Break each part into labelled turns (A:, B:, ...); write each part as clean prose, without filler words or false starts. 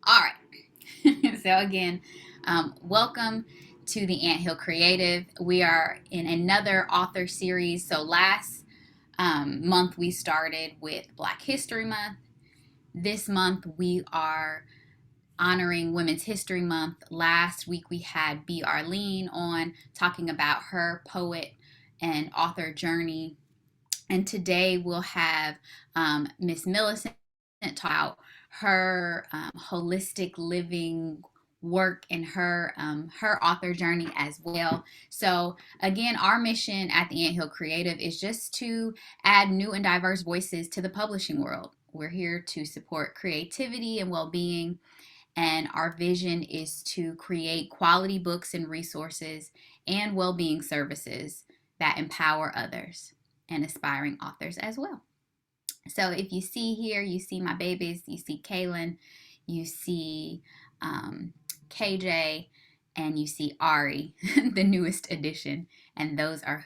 A: All right. So again, welcome to the AntHill Creative. We are in another author series. So last month we started with Black History Month. This month we are honoring Women's History Month. Last week we had B. Arlene on talking about her poet and author journey. And today we'll have Miss Millicent talk about her holistic living work and her author journey as well. So again, our mission at the AntHill Creative is just to add new and diverse voices to the publishing world. We're here to support creativity and well-being, and our vision is to create quality books and resources and well-being services that empower others and aspiring authors as well. So if you see here, you see my babies, you see Kaylin, you see KJ, and you see Ari, the newest addition. And those are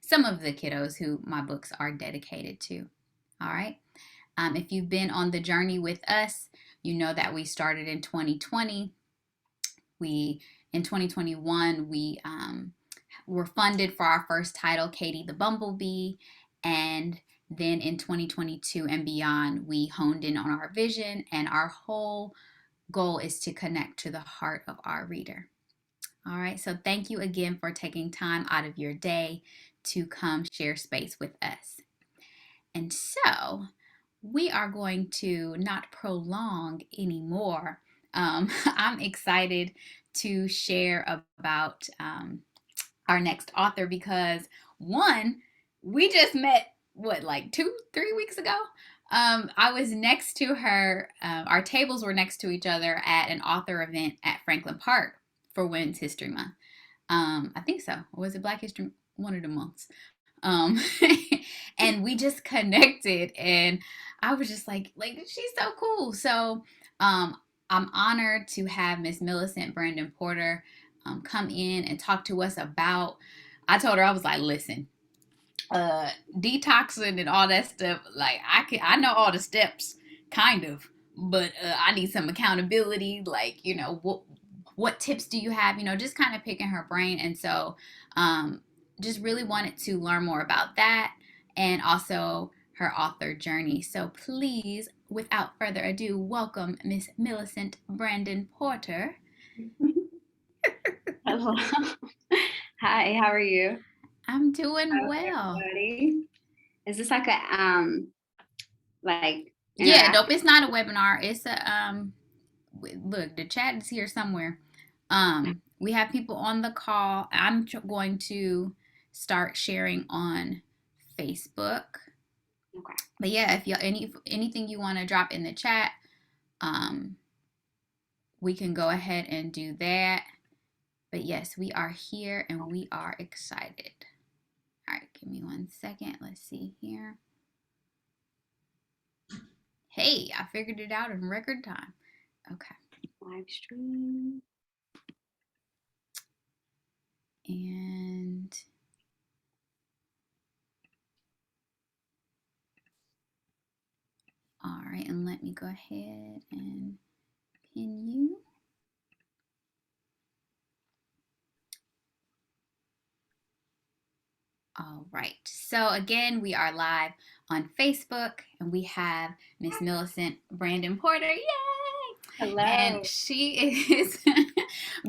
A: some of the kiddos who my books are dedicated to. All right. If you've been on the journey with us, you know that we started in 2020. In 2021, we were funded for our first title, Katie the Bumblebee. And then in 2022 and beyond, we honed in on our vision, and our whole goal is to connect to the heart of our reader. All right, so thank you again for taking time out of your day to come share space with us. And so we are going to not prolong anymore. I'm excited to share about our next author because one, we just met like 2-3 weeks ago. I was next to her. Our tables were next to each other at an author event at Franklin Park for Women's History Month. I think so. Or was it Black History? One of the months. Um, and we just connected, and I was just like she's so cool. So I'm honored to have Miss Millicent Brandon Porter come in and talk to us about. I told her, I was like, listen, detoxing and all that stuff, like I know all the steps kind of, but I need some accountability, like, what tips do you have, just kind of picking her brain. And so just really wanted to learn more about that, and also her author journey. So please, without further ado, welcome Miss Millicent Brandon Porter.
B: Hello. Hi, how are you?
A: I'm doing
B: How's
A: well.
B: everybody? Is this like a like
A: Yeah,
B: interact?
A: nope, it's not a webinar. It's a look, the chat is here somewhere. We have people on the call. I'm going to start sharing on Facebook.
B: Okay.
A: But yeah, if you anything you want to drop in the chat, um, we can go ahead and do that. But yes, we are here and we are excited. All right, give me 1 second. Let's see here. Hey, I figured it out in record time. Okay.
B: Live stream.
A: And all right, and let me go ahead and pin you. All right. So again, we are live on Facebook, and we have Miss Millicent Brandon Porter. Yay! And
B: Hello.
A: she is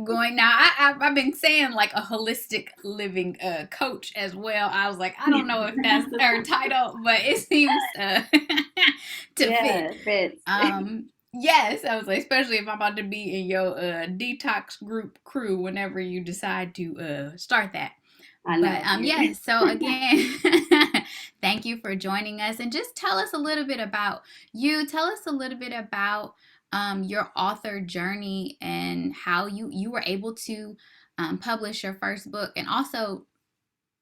A: going now. I've been saying like a holistic living coach as well. I was like, I don't know if that's her title, but it seems to
B: Yeah,
A: fit.
B: it fits.
A: Yes, I was like, especially if I'm about to be in your detox group crew whenever you decide to start that.
B: I
A: But
B: know.
A: yes, so again, thank you for joining us, and just tell us a little bit about you. Tell us a little bit about your author journey and how you were able to publish your first book. And also,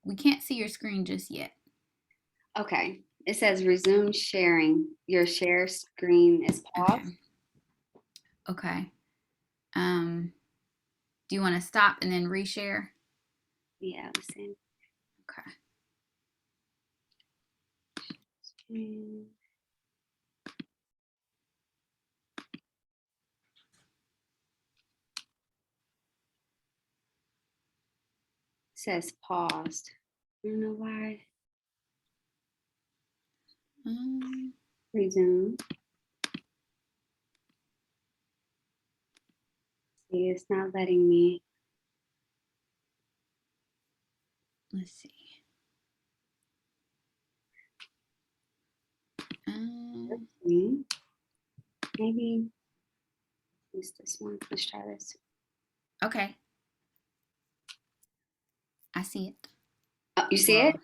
A: we can't see your screen just yet.
B: Okay. It says resume sharing. Your share screen is
A: Okay.
B: paused.
A: Okay. Um, do you want to stop and then reshare?
B: Yeah, listen.
A: Okay.
B: Screen. says paused. I don't know why.
A: Um,
B: Resume. See, it's not letting me.
A: let's see. Um,
B: Maybe use this one. Let's try this.
A: okay, I see it.
B: Oh, you see it?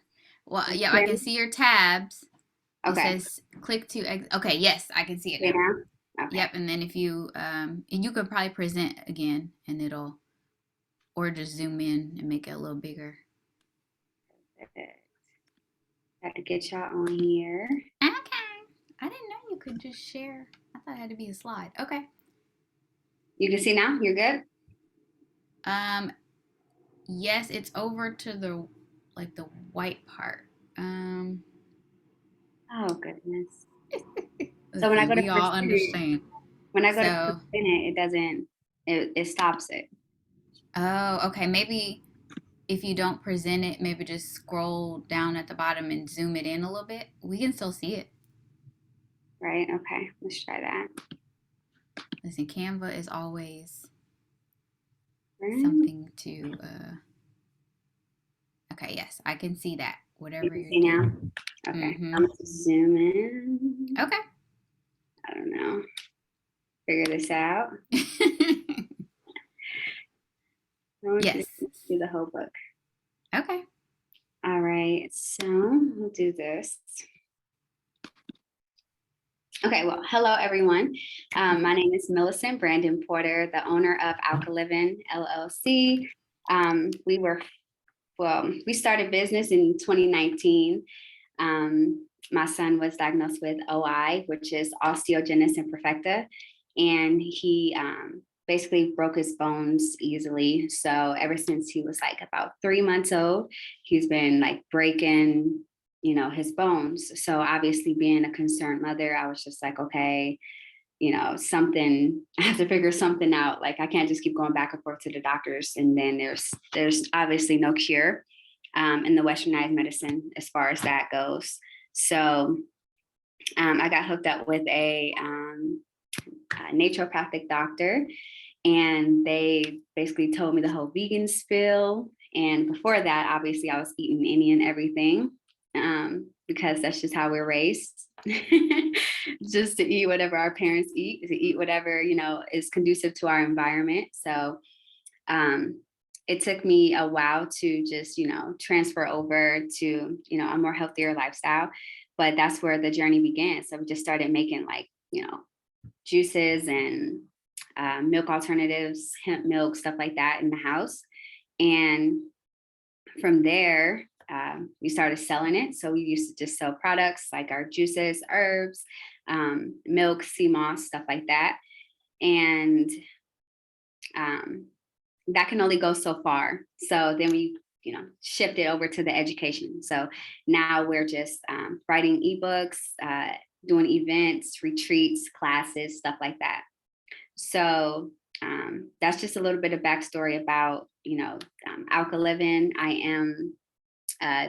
A: Well,
B: You
A: yeah, I
B: hear
A: can
B: me?
A: see your tabs. It
B: Okay.
A: says click to okay, yes, I can see it
B: Okay
A: now.
B: now? Okay.
A: Yep, and then if you and you could probably present again and it'll or just zoom in and make it a little bigger.
B: Perfect. Got to get y'all on here.
A: Okay. I didn't know you could just share. I thought it had to be a slide. Okay.
B: You can see now? You're good?
A: Um yes, it's over to the like the white part.
B: Oh, goodness. So
A: Let's
B: when I
A: see,
B: go to
A: we all
B: present it,
A: understand.
B: when I go to present
A: So
B: it, it doesn't, it stops it,
A: oh, okay. Maybe if you don't present it, maybe just scroll down at the bottom and zoom it in a little bit. We can still see it.
B: right? Okay, let's try that.
A: Listen, Canva is always
B: You
A: something to okay, yes, I can see that. Whatever
B: can
A: you're
B: see now?
A: doing.
B: Okay,
A: Mm-hmm.
B: I'm going to zoom in.
A: Okay.
B: I don't know. Figure this out. I want you
A: Yes.
B: to do the whole book.
A: Okay.
B: All right, so we'll do this. Okay, well, hello everyone. My name is Millicent Brandon Porter, the owner of Alkalivin LLC. We started business in 2019. My son was diagnosed with OI, which is osteogenesis imperfecta, and he basically broke his bones easily. So ever since he was like about 3 months old, he's been like breaking, his bones. So obviously being a concerned mother, I was just like, okay, something, I have to figure something out. Like I can't just keep going back and forth to the doctors. And then there's obviously no cure in the westernized medicine as far as that goes. So I got hooked up with a naturopathic doctor, and they basically told me the whole vegan spill. And before that, obviously, I was eating any and everything because that's just how we're raised. Just to eat whatever our parents eat, to eat whatever, is conducive to our environment. So it took me a while to just, transfer over to, a more healthier lifestyle. But that's where the journey began. So we just started making like, juices and milk alternatives, hemp milk, stuff like that in the house. And from there, we started selling it. So we used to just sell products like our juices, herbs, milk, sea moss, stuff like that. And that can only go so far. So then we, shifted over to the education. So now we're just writing ebooks, doing events, retreats, classes, stuff like that. So that's just a little bit of backstory about, Alka Living. I am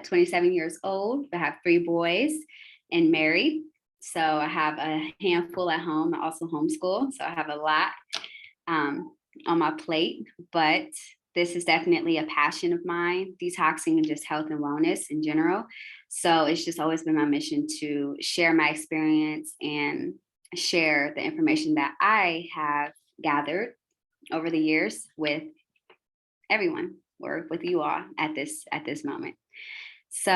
B: 27 years old. I have 3 boys and married. So I have a handful at home. I also homeschool. So I have a lot on my plate, but this is definitely a passion of mine, detoxing and just health and wellness in general. So it's just always been my mission to share my experience and share the information that I have gathered over the years with everyone or with you all at this moment. So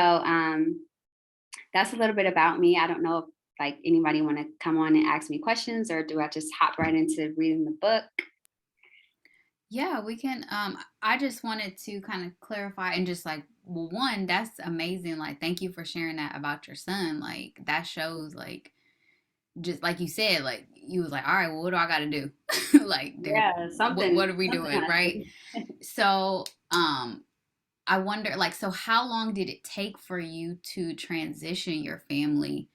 B: that's a little bit about me. I don't know if like anybody want to come on and ask me questions, or do I just hop right into reading the book?
A: Yeah, we can. I just wanted to kind of clarify and just like, well, one, that's amazing. Like, thank you for sharing that about your son. Like, that shows, like, just like you said, like, you was like, all right, well, what do I got to do? Like,
B: Yeah,
A: what
B: something
A: are we
B: something
A: doing,
B: has
A: right?
B: to.
A: So, I wonder, like, so how long did it take for you to transition your family?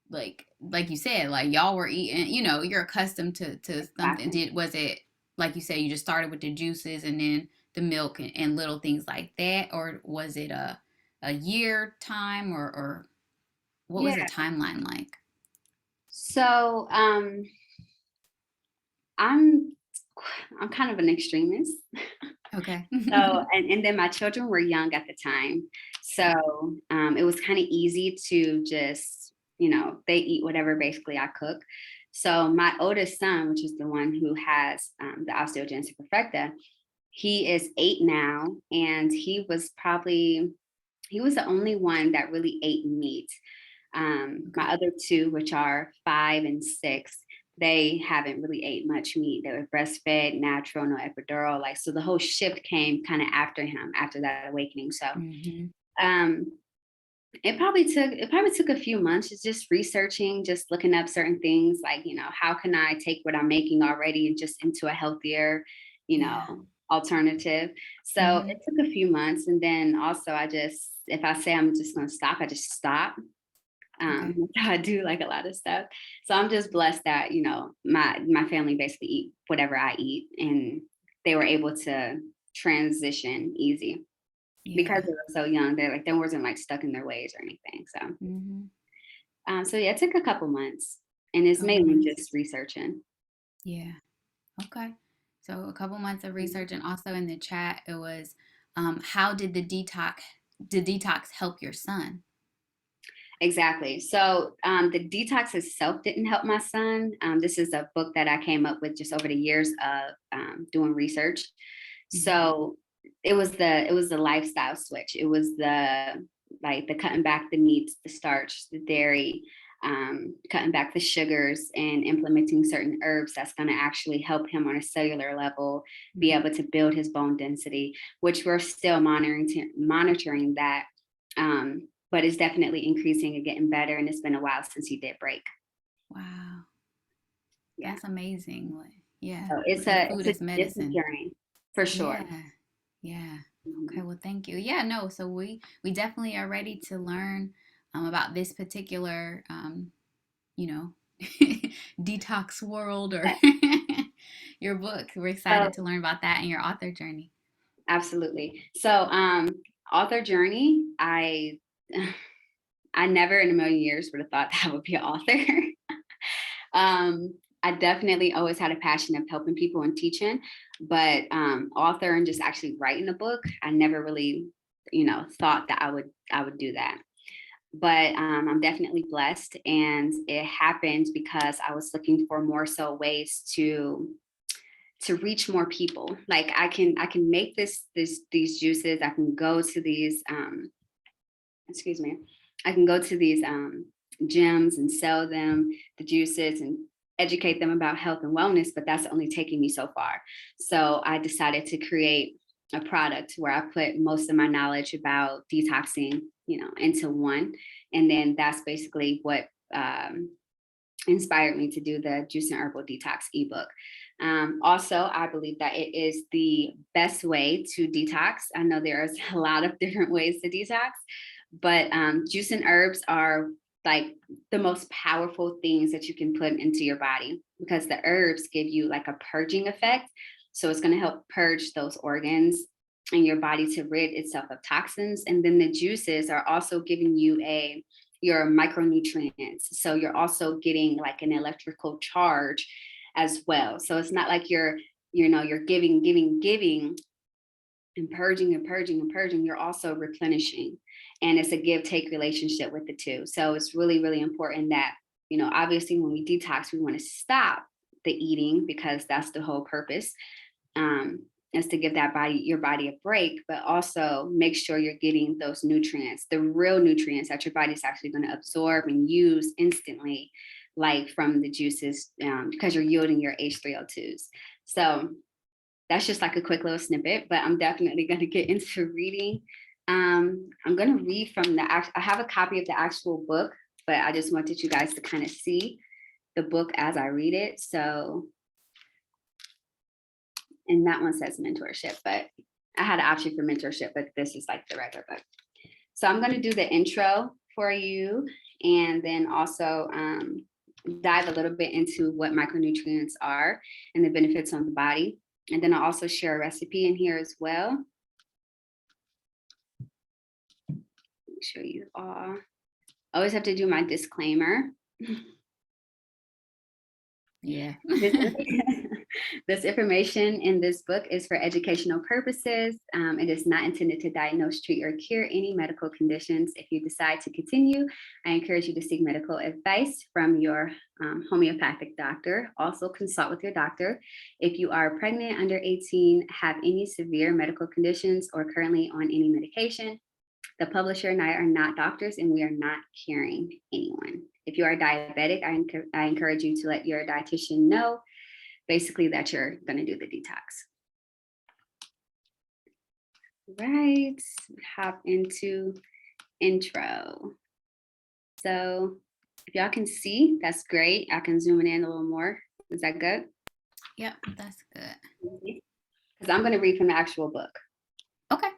A: Like you said, like y'all were eating, you're accustomed to something.
B: Exactly.
A: Was it like you said, you just started with the juices and then the milk and little things like that, or was it a year time, or what was the
B: Yeah.
A: timeline like?
B: So I'm I'm kind of an extremist.
A: Okay.
B: So, and then my children were young at the time. So it was kind of easy to just, they eat whatever basically I cook. So my oldest son, which is the one who has the osteogenesis imperfecta, he is 8 now, and he was the only one that really ate meat. My
A: Okay.
B: other two, which are 5 and 6, they haven't really ate much meat. They were breastfed, natural, no epidural. Like, so the whole shift came kind of after him, after that awakening. So
A: Hmm.
B: um it probably took a few months just researching, just looking up certain things like, how can I take what I'm making already and just into a healthier, you
A: Yeah.
B: know, alternative. So it
A: Hmm.
B: took a few months. And then also if I say I'm just gonna stop, I just stop.
A: Okay.
B: I do like a lot of stuff. So I'm just blessed that, my family basically eat whatever I eat, and they were able to transition easy because
A: Yeah.
B: they were so young. They wasn't like stuck in their ways or anything. So
A: Hmm.
B: so yeah, it took a couple months, and it's
A: Couple
B: mainly
A: months.
B: just researching.
A: Yeah. Okay. So a couple months of
B: Mhm.
A: research, and also in the chat, it was, how did the detox help your son?
B: Exactly. So the detox itself didn't help my son. This is a book that I came up with just over the years of doing research.
A: Hmm.
B: So it was the lifestyle switch. It was the cutting back the meats, the starch, the dairy, cutting back the sugars, and implementing certain herbs that's going to actually help him on a cellular level be
A: Hmm.
B: able to build his bone density, which we're still monitoring that. But it's definitely increasing and getting better. And it's been a while since he did break.
A: Wow,
B: Yeah.
A: that's amazing. Like, yeah,
B: So it's
A: like
B: a
A: food
B: it's a
A: is
B: it's a
A: medicine.
B: journey for sure.
A: Yeah, yeah. Okay,
B: Mhm.
A: well, thank you. Yeah, no, so we definitely are ready to learn about this particular you know detox world, or
B: Yeah.
A: your book. We're
B: So
A: excited to learn about that and your author journey.
B: absolutely. So author journey, I never in a million years would have thought that I would be an author. I definitely always had a passion of helping people and teaching, but author and just actually writing a book, I never really, thought that I would do that. But I'm definitely blessed, and it happened because I was looking for more so ways to reach more people. Like I can make these juices. I can go to these excuse me. I can go to these gyms and sell them the juices and educate them about health and wellness, but that's only taking me so far. So I decided to create a product where I put most of my knowledge about detoxing, into one. And then that's basically what inspired me to do the Juice and Herbal Detox ebook. Also, I believe that it is the best way to detox. I know there's a lot of different ways to detox, but juice and herbs are like the most powerful things that you can put into your body, because the herbs give you like a purging effect. So it's going to help purge those organs in your body to rid itself of toxins. And then the juices are also giving you your micronutrients. So you're also getting like an electrical charge as well. So it's not like you're giving and purging and purging and purging. You're also replenishing. And it's a give take relationship with the two. So it's really, really important that, obviously when we detox, we want to stop the eating, because that's the whole purpose. Is to give your body a break, but also make sure you're getting those nutrients, the real nutrients that your body's actually going to absorb and use instantly, like from the juices, because you're yielding your H3O2s. So that's just like a quick little snippet, but I'm definitely going to get into reading. I'm going to read from I have a copy of the actual book, but I just wanted you guys to kind of see the book as I read it. So, and that one says mentorship, but I had an option for mentorship, but this is like the regular book. So I'm going to do the intro for you, and then also dive a little bit into what micronutrients are and the benefits on the body. And then I'll also share a recipe in here as well. Make sure you all always have to do my disclaimer.
A: Yeah.
B: This information in this book is for educational purposes. It is not intended to diagnose, treat, or cure any medical conditions. If you decide to continue, I encourage you to seek medical advice from your homeopathic doctor. Also consult with your doctor. If you are pregnant, under 18, have any severe medical conditions, or currently on any medication, the publisher and I are not doctors, and we are not curing anyone. If you are diabetic, I encourage you to let your dietitian know, basically, that you're going to do the detox. Right, hop into intro. So if y'all can see, that's great. I can zoom it in a little more. Is that good?
A: Yep, that's good.
B: Because I'm going to read from the actual book.
A: Okay.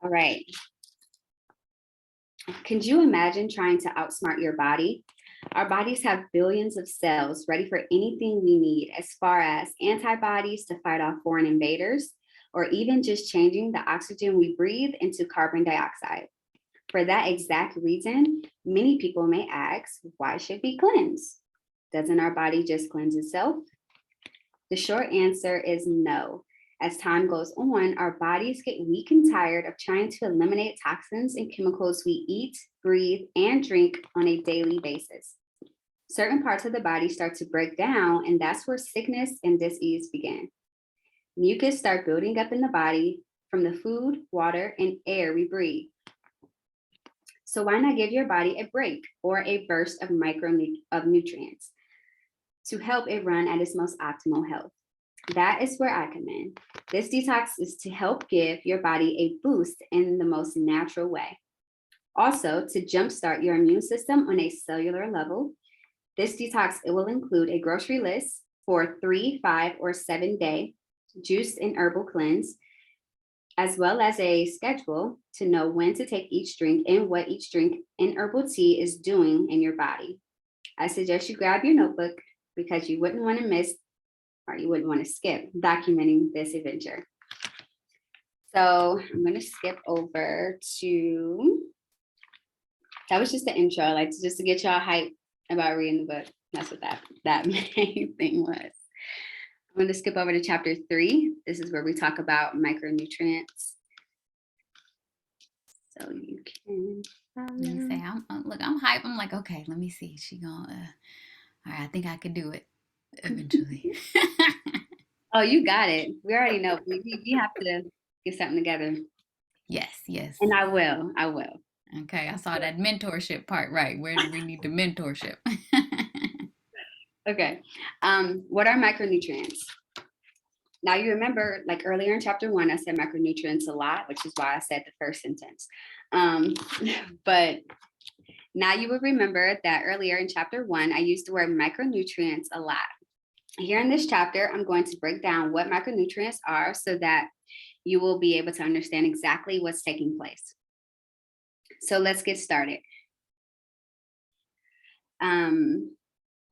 B: All right. Can you imagine trying to outsmart your body? Our bodies have billions of cells ready for anything we need, as far as antibodies to fight off foreign invaders, or even just changing the oxygen we breathe into carbon dioxide. For that exact reason, many people may ask, why should we cleanse? Doesn't our body just cleanse itself? The short answer is no. As time goes on, our bodies get weak and tired of trying to eliminate toxins and chemicals we eat, breathe, and drink on a daily basis. Certain parts of the body start to break down, and that's where sickness and disease begin. Mucus start building up in the body from the food, water, and air we breathe. So why not give your body a break or a burst of nutrients to help it run at its most optimal health? That is where I come in. This detox is to help give your body a boost in the most natural way. Also, to jumpstart your immune system on a cellular level. This detox, it will include a grocery list for 3, 5, or 7 day juice and herbal cleanse, as well as a schedule to know when to take each drink and what each drink and herbal tea is doing in your body. I suggest you grab your notebook because you wouldn't want to miss, or you wouldn't want to skip documenting this adventure. So I'm going to skip over to, that was just the intro, like just to get y'all hyped about reading the book. That's what that main thing was. I'm going to skip over to chapter 3. This is where we talk about micronutrients. So you can
A: You say, I'm hype. I'm like, okay, let me see. She gonna, all right, I think I could do it eventually.
B: Oh, you got it. We already know. We have to get something together.
A: Yes.
B: And I will.
A: Okay, I saw that mentorship part, right? Where do we need the mentorship?
B: Okay. What are micronutrients? Now you remember, like earlier in chapter 1, I said micronutrients a lot, which is why I said the first sentence. But now you will remember that earlier in chapter 1, I used the word micronutrients a lot. Here in this chapter, I'm going to break down what micronutrients are so that you will be able to understand exactly what's taking place. So let's get started.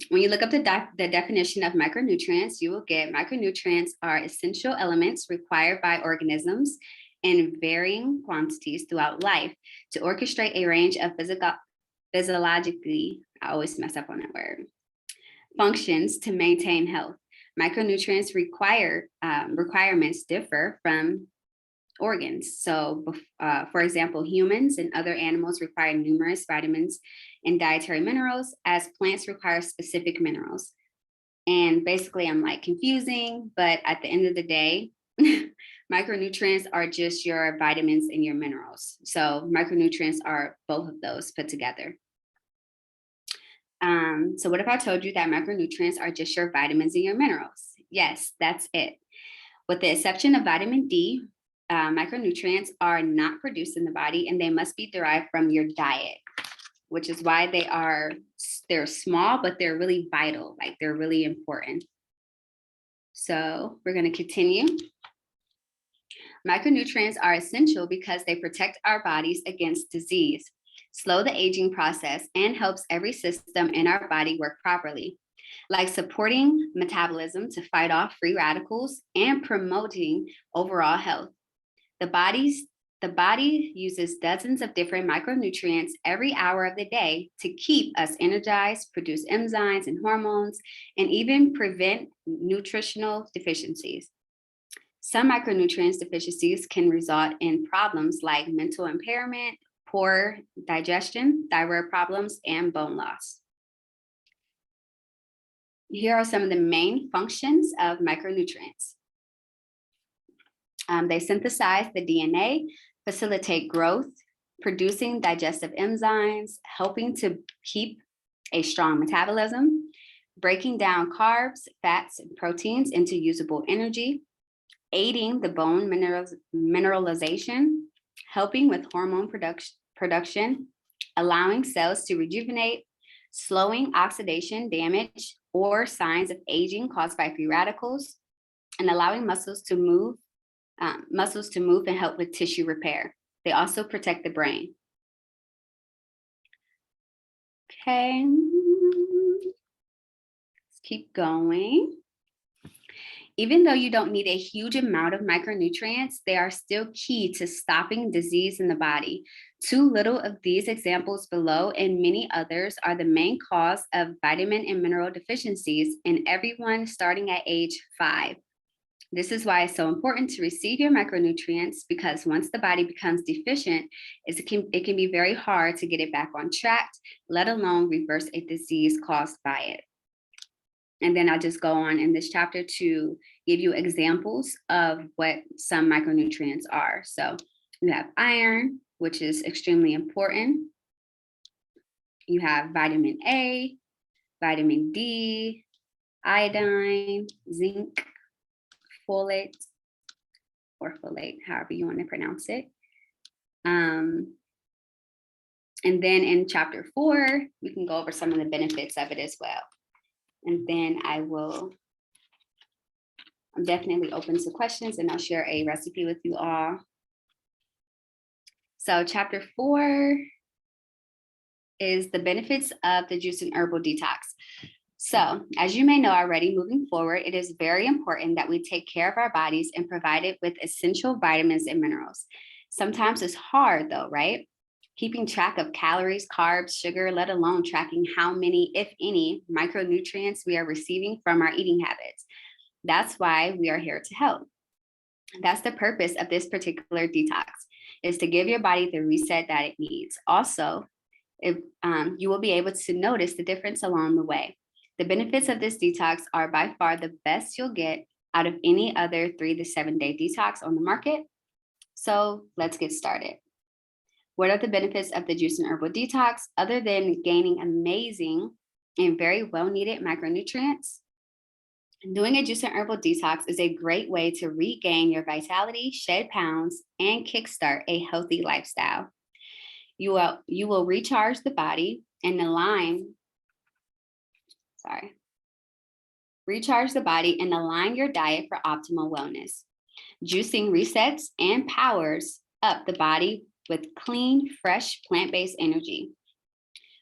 B: When you look up the definition of micronutrients, you will get micronutrients are essential elements required by organisms in varying quantities throughout life to orchestrate a range of physiologically, I always mess up on that word, functions to maintain health. Micronutrients requirements differ from organs. So, for example, humans and other animals require numerous vitamins and dietary minerals, as plants require specific minerals. And basically, I'm like confusing, but at the end of the day, micronutrients are just your vitamins and your minerals. So micronutrients are both of those put together. So what if I told you that micronutrients are just your vitamins and your minerals? Yes, that's it. With the exception of vitamin D, micronutrients are not produced in the body, and they must be derived from your diet, which is why they're small, but they're really vital, like they're really important. So we're going to continue. Micronutrients are essential because they protect our bodies against disease, slow the aging process, and helps every system in our body work properly. like supporting metabolism to fight off free radicals and promoting overall health. The body uses dozens of different micronutrients every hour of the day to keep us energized, produce enzymes and hormones, and even prevent nutritional deficiencies. Some micronutrient deficiencies can result in problems like mental impairment, poor digestion, thyroid problems, and bone loss. Here are some of the main functions of micronutrients. They synthesize the DNA, facilitate growth, producing digestive enzymes, helping to keep a strong metabolism, breaking down carbs, fats, and proteins into usable energy, aiding the bone mineralization, helping with hormone production, allowing cells to rejuvenate, slowing oxidation damage or signs of aging caused by free radicals, and allowing muscles to move and help with tissue repair. They also protect the brain. Okay, let's keep going. Even though you don't need a huge amount of micronutrients, they are still key to stopping disease in the body. Too little of these examples below and many others are the main cause of vitamin and mineral deficiencies in everyone starting at age 5. This is why it's so important to receive your micronutrients, because once the body becomes deficient, it can be very hard to get it back on track, let alone reverse a disease caused by it. And then I'll just go on in this chapter to give you examples of what some micronutrients are. So you have iron, which is extremely important. You have vitamin A, vitamin D, iodine, zinc, folate, or folate, however you want to pronounce it. And then in chapter 4, we can go over some of the benefits of it as well. And then I'm definitely open to questions, and I'll share a recipe with you all. So chapter 4 is the benefits of the juice and herbal detox. So as you may know already, moving forward, it is very important that we take care of our bodies and provide it with essential vitamins and minerals. Sometimes it's hard though, right? Keeping track of calories, carbs, sugar, let alone tracking how many, if any, micronutrients we are receiving from our eating habits. That's why we are here to help. That's the purpose of this particular detox, is to give your body the reset that it needs. Also, you will be able to notice the difference along the way. The benefits of this detox are by far the best you'll get out of any other 3 to 7 day detox on the market. So let's get started. What are the benefits of the juice and herbal detox other than gaining amazing and very well needed micronutrients? Doing a juice and herbal detox is a great way to regain your vitality, shed pounds, and kickstart a healthy lifestyle. You will recharge the body and align your diet for optimal wellness. Juicing resets and powers up the body with clean, fresh, plant-based energy.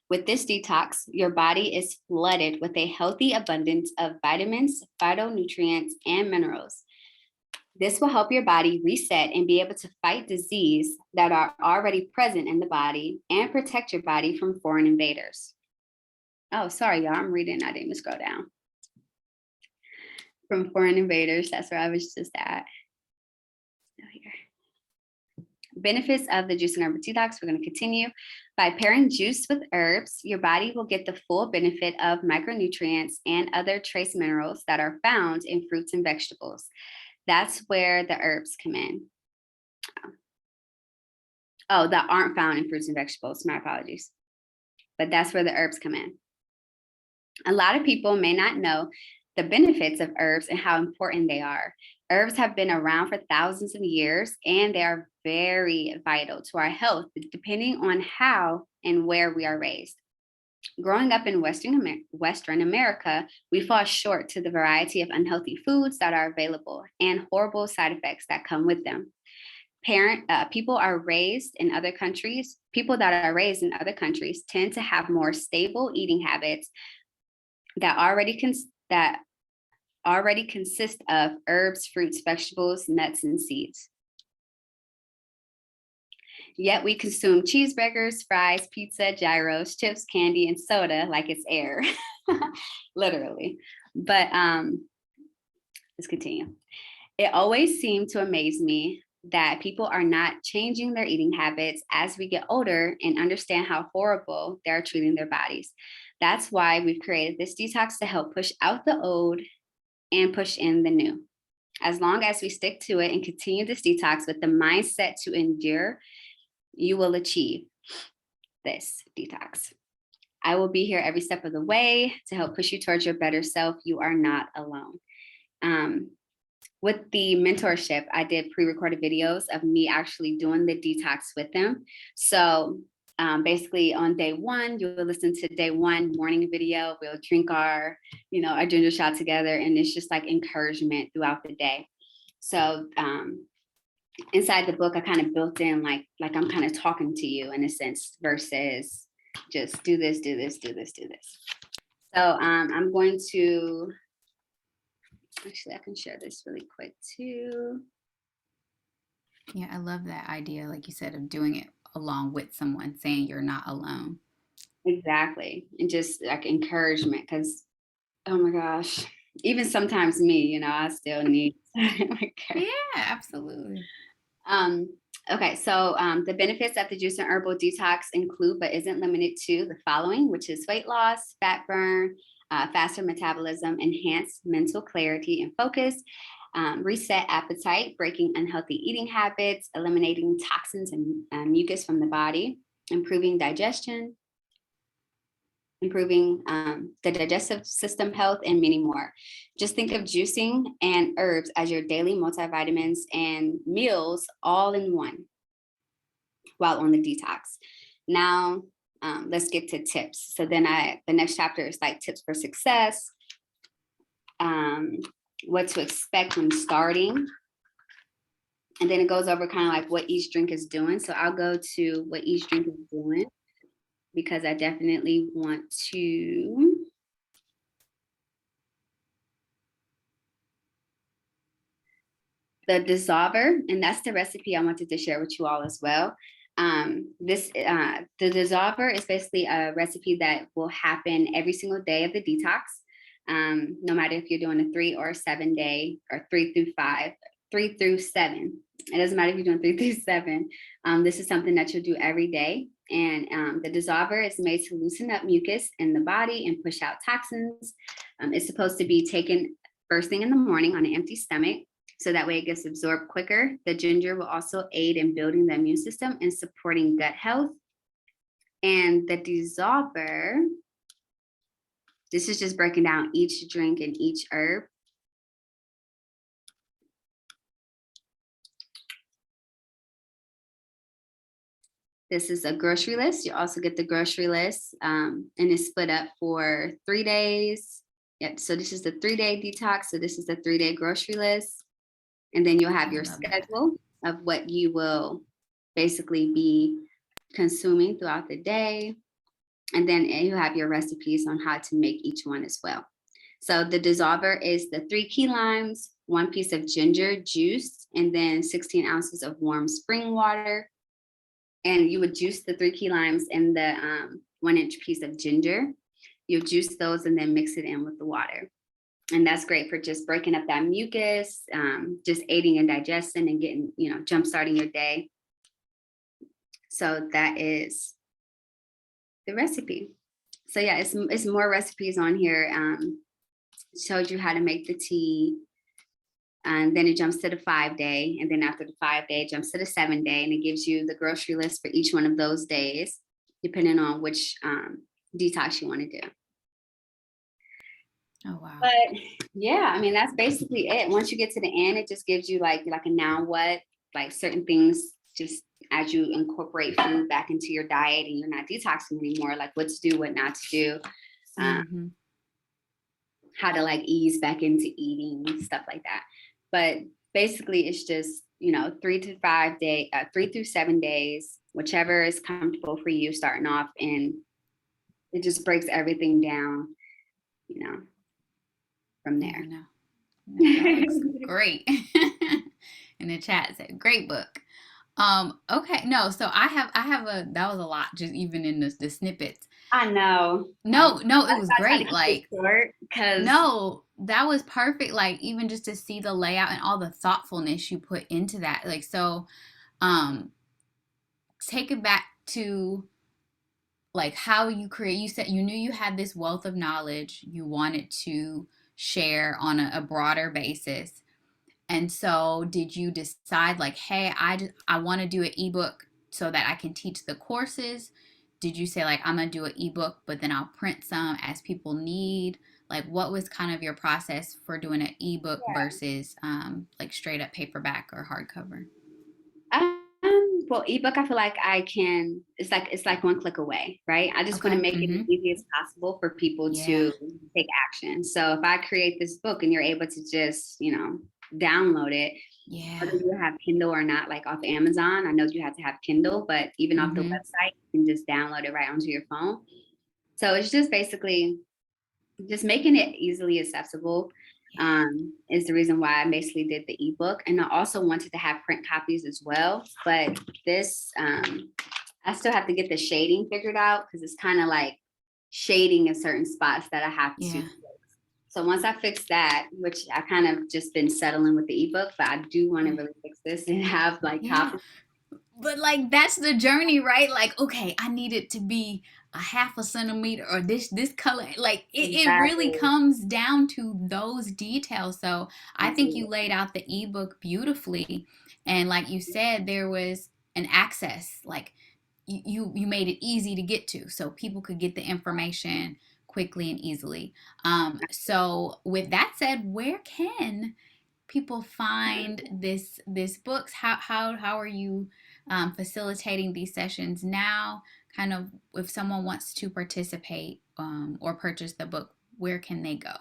B: With this detox, your body is flooded with a healthy abundance of vitamins, phytonutrients, and minerals. This will help your body reset and be able to fight disease that are already present in the body and protect your body from foreign invaders. Oh, sorry, y'all, I'm reading, I didn't even scroll down. From foreign invaders, that's where I was just at. Still here. Benefits of the juice and herbal detox, we're going to continue. By pairing juice with herbs, your body will get the full benefit of micronutrients and other trace minerals that are found in fruits and vegetables. That's where the herbs come in. Oh, that aren't found in fruits and vegetables, my apologies. But that's where the herbs come in. A lot of people may not know the benefits of herbs and how important they are. Herbs have been around for thousands of years, and they are very vital to our health, depending on how and where we are raised. Growing up in Western America, we fall short to the variety of unhealthy foods that are available and horrible side effects that come with them. People that are raised in other countries tend to have more stable eating habits, that already consist of herbs, fruits, vegetables, nuts, and seeds. Yet we consume cheeseburgers, fries, pizza, gyros, chips, candy, and soda like it's air, literally. But let's continue. It always seemed to amaze me that people are not changing their eating habits as we get older and understand how horrible they're treating their bodies. That's why we've created this detox to help push out the old and push in the new. As long as we stick to it and continue this detox with the mindset to endure, you will achieve this detox. I will be here every step of the way to help push you towards your better self. You are not alone. With the mentorship, I did pre-recorded videos of me actually doing the detox with them. So basically on day one, you will listen to day one morning video. We'll drink our ginger shot together, and it's just like encouragement throughout the day. So inside the book, I kind of built in like I'm kind of talking to you in a sense versus just do this, do this, do this, do this. So I'm going to, actually, I can share this really quick too.
A: Yeah, I love that idea, like you said, of doing it along with someone, saying you're not alone.
B: Exactly. And just like encouragement, because, oh my gosh, even sometimes me, I still need
A: Yeah, absolutely.
B: Okay, so the benefits of the juice and herbal detox include, but isn't limited to, the following, which is weight loss, fat burn, faster metabolism, enhanced mental clarity and focus, reset appetite, breaking unhealthy eating habits, eliminating toxins and mucus from the body, improving digestion, improving the digestive system health, and many more. Just think of juicing and herbs as your daily multivitamins and meals all in one while on the detox. Now, let's get to tips. So then the next chapter is like tips for success, what to expect when starting. And then it goes over kind of like what each drink is doing. So I'll go to what each drink is doing, because I definitely want to. The dissolver, and that's the recipe I wanted to share with you all as well. The dissolver is basically a recipe that will happen every single day of the detox. No matter if you're doing a 3 or 7 day, or 3 through 5, 3 through 7. It doesn't matter if you're doing 3 through 7. This is something that you'll do every day. And the dissolver is made to loosen up mucus in the body and push out toxins. It's supposed to be taken first thing in the morning on an empty stomach, so that way it gets absorbed quicker. The ginger will also aid in building the immune system and supporting gut health. And the dissolver, this is just breaking down each drink and each herb. This is a grocery list. You also get the grocery list, and it's split up for 3 days. Yep, so this is the 3-day detox. So this is the 3-day grocery list. And then you'll have your schedule of what you will basically be consuming throughout the day. And then you have your recipes on how to make each one as well. So the dissolver is the 3 key limes, 1 piece of ginger juice, and then 16 ounces of warm spring water. And you would juice the 3 key limes and the 1-inch piece of ginger. You'll juice those and then mix it in with the water. And that's great for just breaking up that mucus, just aiding in digestion and getting, jump starting your day. So that is the recipe. So yeah, it's more recipes on here. Showed you how to make the tea. And then it jumps to the 5-day. And then after the 5-day, it jumps to the 7-day. And it gives you the grocery list for each one of those days, depending on which detox you want to do.
A: Oh, wow.
B: But yeah, I mean, that's basically it. Once you get to the end, it just gives you like a now what, like certain things, just as you incorporate food back into your diet and you're not detoxing anymore, like what to do, what not to do, how to like ease back into eating, stuff like that. But basically it's just, 3 through 7 days, whichever is comfortable for you starting off, and it just breaks everything down, from
A: Yeah,
B: there.
A: no, no, that looks great. In the chat said, great book. Okay, no, so I have a that was a lot, just even in the snippets.
B: I know.
A: No, no, it was
B: I try to
A: great.
B: keep it
A: Like,
B: short because
A: no, that was perfect. Like, even just to see the layout and all the thoughtfulness you put into that. Like, so, um, take it back to like how you create. You said you knew you had this wealth of knowledge you wanted to share on a broader basis. And so, did you decide like, hey, I want to do an ebook so that I can teach the courses? Did you say like, I'm gonna do an ebook, but then I'll print some as people need? Like, what was kind of your process for doing an ebook versus like straight up paperback or hardcover?
B: well, ebook, I feel like I can, it's like one click away, right? I just want to
A: Okay.
B: make it as
A: Mm-hmm.
B: easy as possible for people
A: Yeah.
B: to take action. So if I create this book and you're able to just, download it,
A: Yeah.
B: whether you have Kindle or not, like off Amazon, I know you have to have Kindle, but even off the
A: Mm-hmm.
B: website, you can just download it right onto your phone. So it's just basically just making it easily accessible, is the reason why I basically did the ebook. And I also wanted to have print copies as well. But this, I still have to get the shading figured out because it's kind of like shading in certain spots that I have to
A: Yeah.
B: fix. So once I fix that, which I kind of just been settling with the ebook, but I do want to
A: Yeah.
B: really fix this and have like
A: Yeah.
B: copies.
A: But like that's the journey, right? Like, okay, I need it to be a half a centimeter or this color. Like it really
B: Exactly.
A: comes down to those details. So I think you
B: Absolutely.
A: laid out the ebook beautifully. And like you said, there was an access. Like you made it easy to get to so people could get the information quickly and easily. So with that said, where can people find this books? How are you facilitating these sessions now? Kind of if someone wants to participate or purchase the book, where can they go?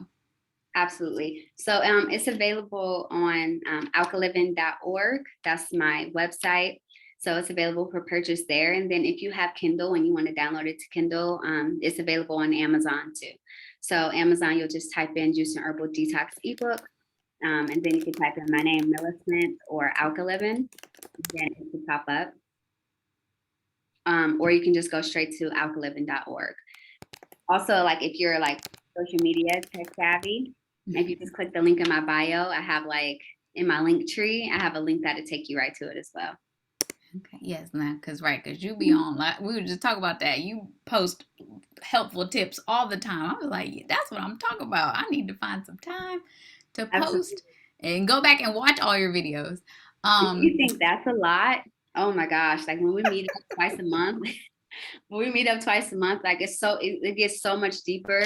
B: Absolutely. So it's available on alkaliving.org. That's my website. So it's available for purchase there. And then if you have Kindle and you want to download it to Kindle, it's available on Amazon too. So Amazon, you'll just type in Juice and Herbal Detox ebook. And then you can type in my name, Millicent, or Alkalivin. Then it will pop up. Or you can just go straight to alkaliving.org. Also, like if you're like social media tech savvy, if you just click the link in my bio, I have like in my link tree, I have a link that'll take you right to it as well.
A: Okay, yes, now, because you be on, like, we were just talking about that. You post helpful tips all the time. I was like, yeah, that's what I'm talking about. I need to find some time to
B: Absolutely.
A: post and go back and watch all your videos.
B: If you
A: Um,
B: think that's a lot, oh my gosh, like when we meet up twice a month, like it gets so much deeper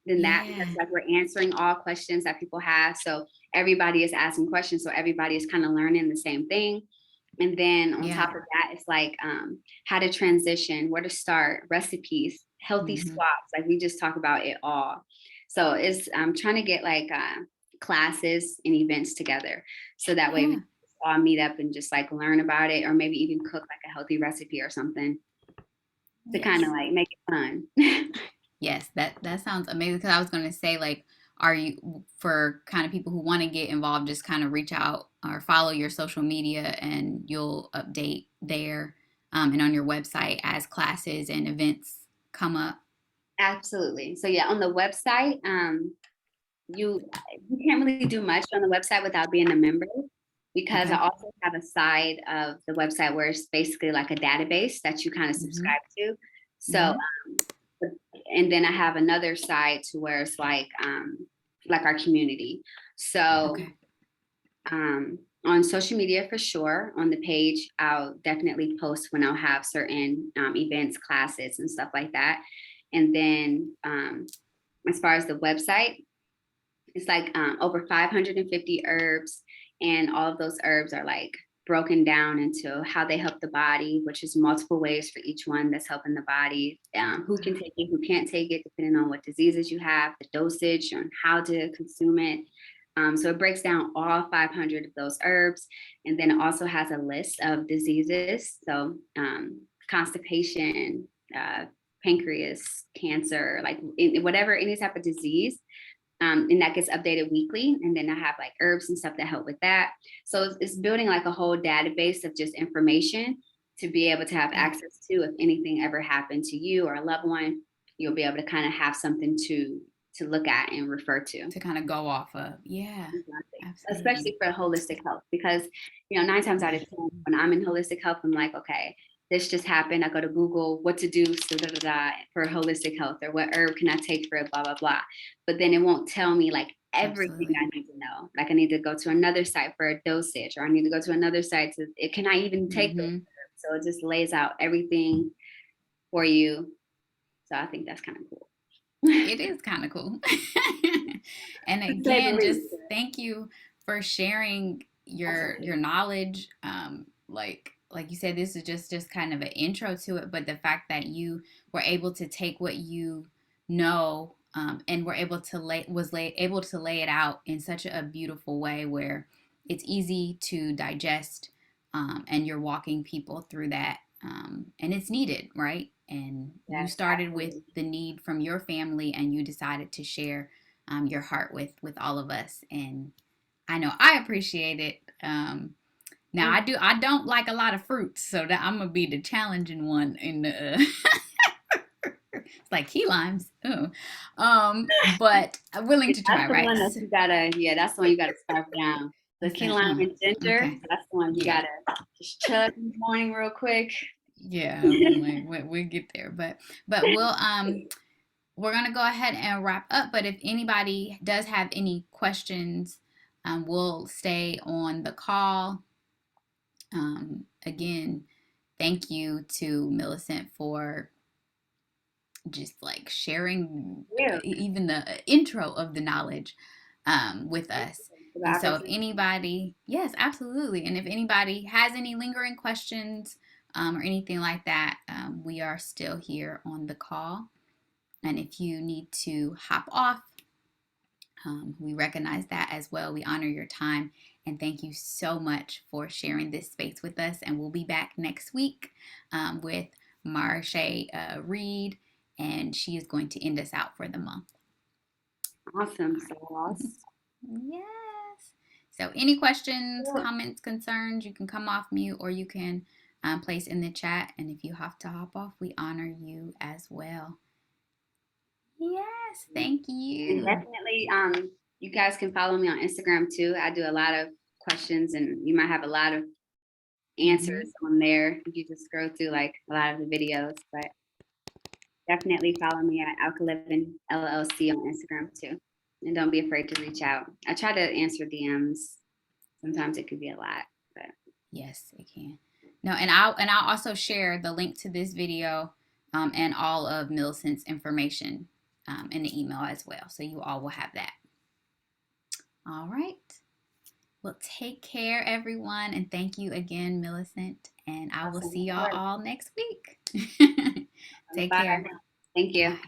B: than that
A: yeah,
B: because like we're answering all questions that people have. So everybody is asking questions. So everybody is kind of learning the same thing. And then on
A: yeah.
B: top of that, it's like how to transition, where to start, recipes, healthy
A: Hmm.
B: swaps. Like we just talk about it all. So it's trying to get like classes and events together. So that way we
A: Yeah.
B: all meet up and just like learn about it or maybe even cook like a healthy recipe or something to kind of
A: Yes.
B: like make it fun.
A: Yes, that sounds amazing. Because I was gonna say, like, are you for kind of people who want to get involved, just kind of reach out or follow your social media, and you'll update there and on your website as classes and events come up.
B: Absolutely. So yeah, on the website, you you can't really do much on the website without being a member because I
A: Okay.
B: also have a side of the website where it's basically like a database that you kind of
A: Mm-hmm.
B: subscribe to. So
A: Mm-hmm.
B: and then I have another side to where it's like our community. So
A: Okay.
B: on social media for sure. On the page, I'll definitely post when I'll have certain events, classes, and stuff like that. And then as far as the website, it's like over 550 herbs, and all of those herbs are like broken down into how they help the body, which is multiple ways for each one that's helping the body. Who can take it, who can't take it, depending on what diseases you have, the dosage, and how to consume it. So it breaks down all 500 of those herbs, and then it also has a list of diseases. So constipation, pancreas, cancer, like whatever, any type of disease And that gets updated weekly. And then I have like herbs and stuff that help with that. So it's building like a whole database of just information to be able to have
A: Yeah.
B: access to if anything ever happened to you or a loved one, you'll be able to kind of have something to look at and refer to.
A: To kind of go off of. Yeah,
B: Exactly.
A: absolutely.
B: Especially for holistic health, because 9 times out of 10, when I'm in holistic health, I'm like, okay, this just happened. I go to Google what to do so for holistic health, or what herb can I take for it, blah, blah, blah. But then it won't tell me like everything
A: Absolutely.
B: I need to know. Like I need to go to another site for a dosage, or I need to go to another site to, it can I even take this?
A: Mm-hmm.
B: So it just lays out everything for you. So I think that's kind of cool.
A: It is kind of cool. And
B: To say the
A: again, just
B: least.
A: thank you for sharing your
B: Absolutely.
A: knowledge. Like you said, this is just kind of an intro to it, but the fact that you were able to take what you know, and were able to able to lay it out in such a beautiful way where it's easy to digest, and you're walking people through that, and it's needed, right? And you
B: Yes,
A: started with
B: absolutely.
A: the need from your family, and you decided to share, your heart with all of us, and I know I appreciate it. Now I don't like a lot of fruits, so that I'm gonna be the challenging one in the. It's like key limes. Ooh. But I'm willing to
B: That's
A: try,
B: the
A: right?
B: one that you gotta, yeah, that's the one you gotta scarf down. The
A: It's
B: key
A: like,
B: lime and ginger,
A: okay,
B: that's the one you
A: yeah.
B: gotta just chug in the morning real quick.
A: Yeah, I'm like, we get there, but we're gonna go ahead and wrap up. But if anybody does have any questions, we'll stay on the call. Again, thank you to Millicent for just like sharing
B: Yeah,
A: even the intro of the knowledge, with
B: thank you
A: us.
B: for the
A: And so, if
B: opportunity.
A: anybody, yes, absolutely. And if anybody has any lingering questions, or anything like that, we are still here on the call. And if you need to hop off, we recognize that as well. We honor your time, and thank you so much for sharing this space with us. And we'll be back next week, with Marsha Reed, and she is going to end us out for the month.
B: Awesome
A: All right.
B: sauce.
A: Yes. So, any questions,
B: Yeah.
A: comments, concerns, you can come off mute, or you can, place in the chat. And if you have to hop off, we honor you as well. Yes. Thank
B: And
A: you.
B: definitely, you guys can follow me on Instagram too. I do a lot of questions, and you might have a lot of
A: Mm-hmm.
B: answers on there if you just scroll through like a lot of the videos. But definitely follow me at Alkalivin LLC on Instagram too. And don't be afraid to reach out. I try to answer DMs. Sometimes it could be a lot, but
A: Yes, it can. No, and I'll also share the link to this video, and all of Millicent's information, in the email as well. So you all will have that. All right. Well, take care, everyone, and thank you again, Millicent. And I will
B: awesome.
A: see
B: Of
A: y'all
B: course.
A: all next week. Take
B: Bye.
A: care.
B: Thank you.
A: Bye.